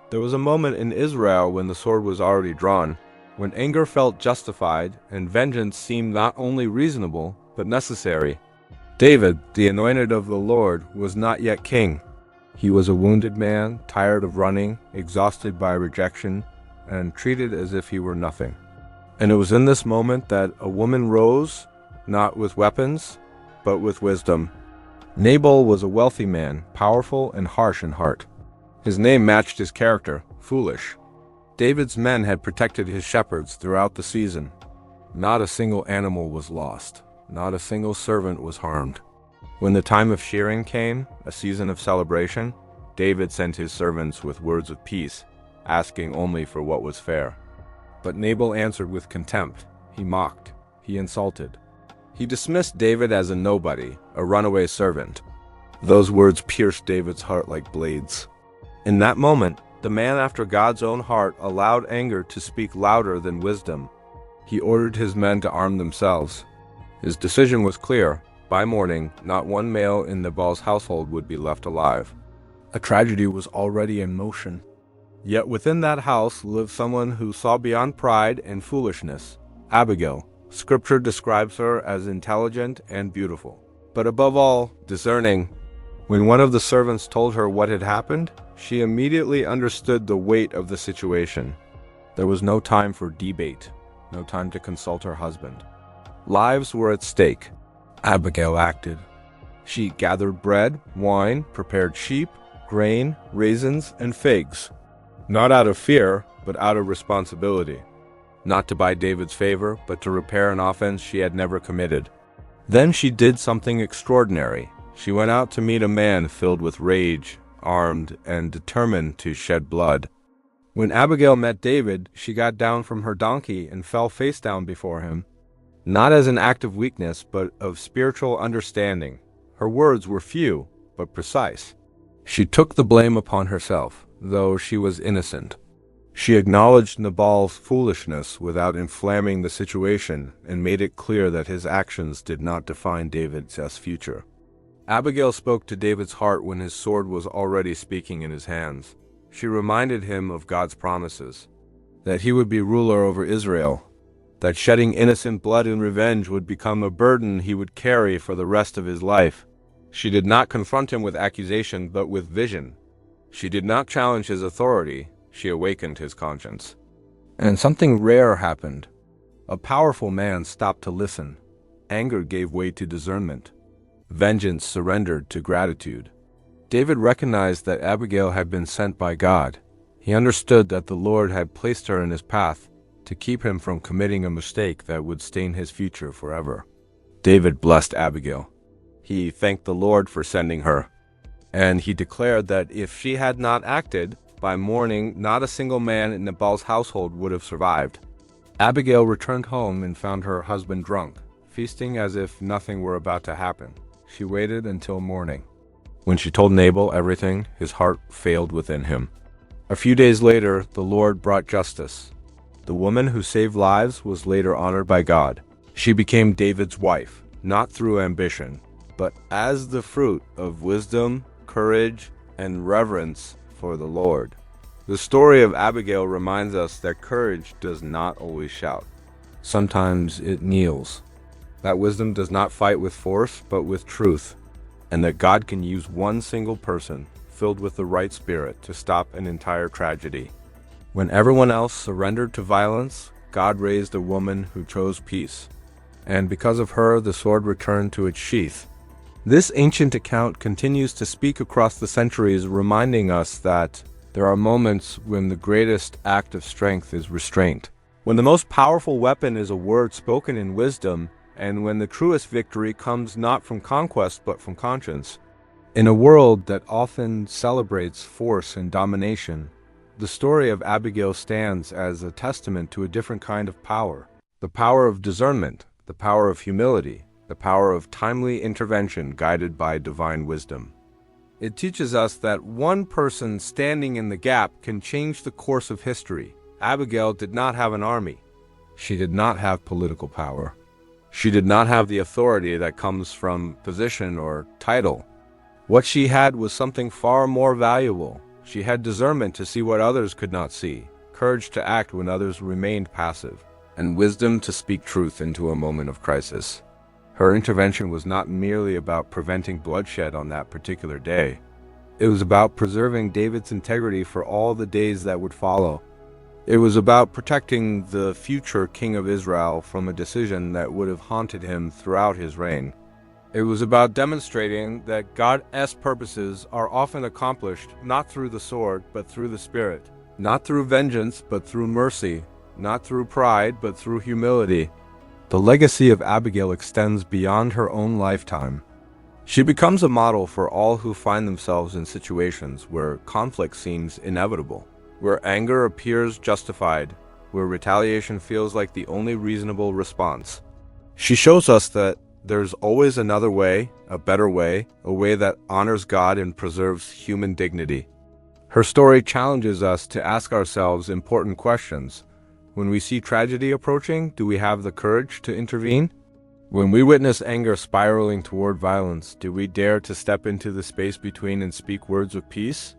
There was a moment in Israel when the sword was already drawn, when anger felt justified and vengeance seemed not only reasonable, but necessary. David, the anointed of the Lord, was not yet king. He was a wounded man, tired of running, exhausted by rejection, and treated as if he were nothing. And it was in this moment that a woman rose, not with weapons, but with wisdom. Nabal was a wealthy man, powerful and harsh in heart. His name matched his character, foolish. David's men had protected his shepherds throughout the season. Not a single animal was lost. Not a single servant was harmed. When the time of shearing came, a season of celebration, David sent his servants with words of peace, asking only for what was fair. But Nabal answered with contempt. He mocked. He insulted. He dismissed David as a nobody, a runaway servant. Those words pierced David's heart like blades. In that moment, the man after God's own heart allowed anger to speak louder than wisdom. He ordered his men to arm themselves. His decision was clear. By morning, not one male in Nabal's household would be left alive. A tragedy was already in motion. Yet within that house lived someone who saw beyond pride and foolishness. Abigail. Scripture describes her as intelligent and beautiful, but above all, discerning. When one of the servants told her what had happened, she immediately understood the weight of the situation. There was no time for debate, no time to consult her husband. Lives were at stake. Abigail acted. She gathered bread, wine, prepared sheep, grain, raisins, and figs. Not out of fear, but out of responsibility. Not to buy David's favor, but to repair an offense she had never committed. Then she did something extraordinary. She went out to meet a man filled with rage, armed, and determined to shed blood. When Abigail met David, she got down from her donkey and fell face down before him. Not as an act of weakness, but of spiritual understanding. Her words were few, but precise. She took the blame upon herself, though she was innocent. She acknowledged Nabal's foolishness without inflaming the situation and made it clear that his actions did not define David's future. Abigail spoke to David's heart when his sword was already speaking in his hands. She reminded him of God's promises, that he would be ruler over Israel, that shedding innocent blood in revenge would become a burden he would carry for the rest of his life. She did not confront him with accusation, but with vision. She did not challenge his authority. She awakened his conscience. And something rare happened. A powerful man stopped to listen. Anger gave way to discernment. Vengeance surrendered to gratitude. David recognized that Abigail had been sent by God. He understood that the Lord had placed her in his path to keep him from committing a mistake that would stain his future forever. David blessed Abigail. He thanked the Lord for sending her, and he declared that if she had not acted, by morning not a single man in Nabal's household would have survived. Abigail returned home and found her husband drunk, feasting as if nothing were about to happen. She waited until morning. When she told Nabal everything, his heart failed within him. A few days later, the Lord brought justice. The woman who saved lives was later honored by God. She became David's wife, not through ambition, but as the fruit of wisdom, courage, and reverence for the Lord. The story of Abigail reminds us that courage does not always shout. Sometimes it kneels. That wisdom does not fight with force, but with truth, and that God can use one single person filled with the right spirit to stop an entire tragedy. When everyone else surrendered to violence, God raised a woman who chose peace, and because of her, the sword returned to its sheath. This ancient account continues to speak across the centuries, reminding us that there are moments when the greatest act of strength is restraint, when the most powerful weapon is a word spoken in wisdom, and when the truest victory comes not from conquest but from conscience. In a world that often celebrates force and domination, the story of Abigail stands as a testament to a different kind of power, the power of discernment, the power of humility, the power of timely intervention guided by divine wisdom. It teaches us that one person standing in the gap can change the course of history. Abigail did not have an army. She did not have political power. She did not have the authority that comes from position or title. What she had was something far more valuable. She had discernment to see what others could not see, courage to act when others remained passive, and wisdom to speak truth into a moment of crisis. Her intervention was not merely about preventing bloodshed on that particular day. It was about preserving David's integrity for all the days that would follow. It was about protecting the future king of Israel from a decision that would have haunted him throughout his reign. It was about demonstrating that God's purposes are often accomplished not through the sword but through the Spirit, not through vengeance but through mercy, not through pride but through humility. The legacy of Abigail extends beyond her own lifetime. She becomes a model for all who find themselves in situations where conflict seems inevitable, where anger appears justified, where retaliation feels like the only reasonable response. She shows us that there's always another way, a better way, a way that honors God and preserves human dignity. Her story challenges us to ask ourselves important questions. When we see tragedy approaching, do we have the courage to intervene? When we witness anger spiraling toward violence, do we dare to step into the space between and speak words of peace?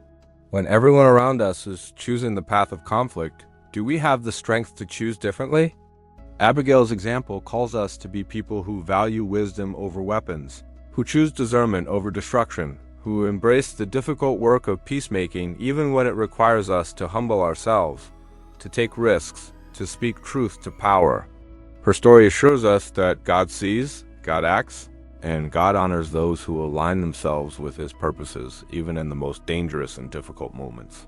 When everyone around us is choosing the path of conflict, do we have the strength to choose differently? Abigail's example calls us to be people who value wisdom over weapons, who choose discernment over destruction, who embrace the difficult work of peacemaking even when it requires us to humble ourselves, to take risks, to speak truth to power. Her story assures us that God sees, God acts, and God honors those who align themselves with His purposes, even in the most dangerous and difficult moments.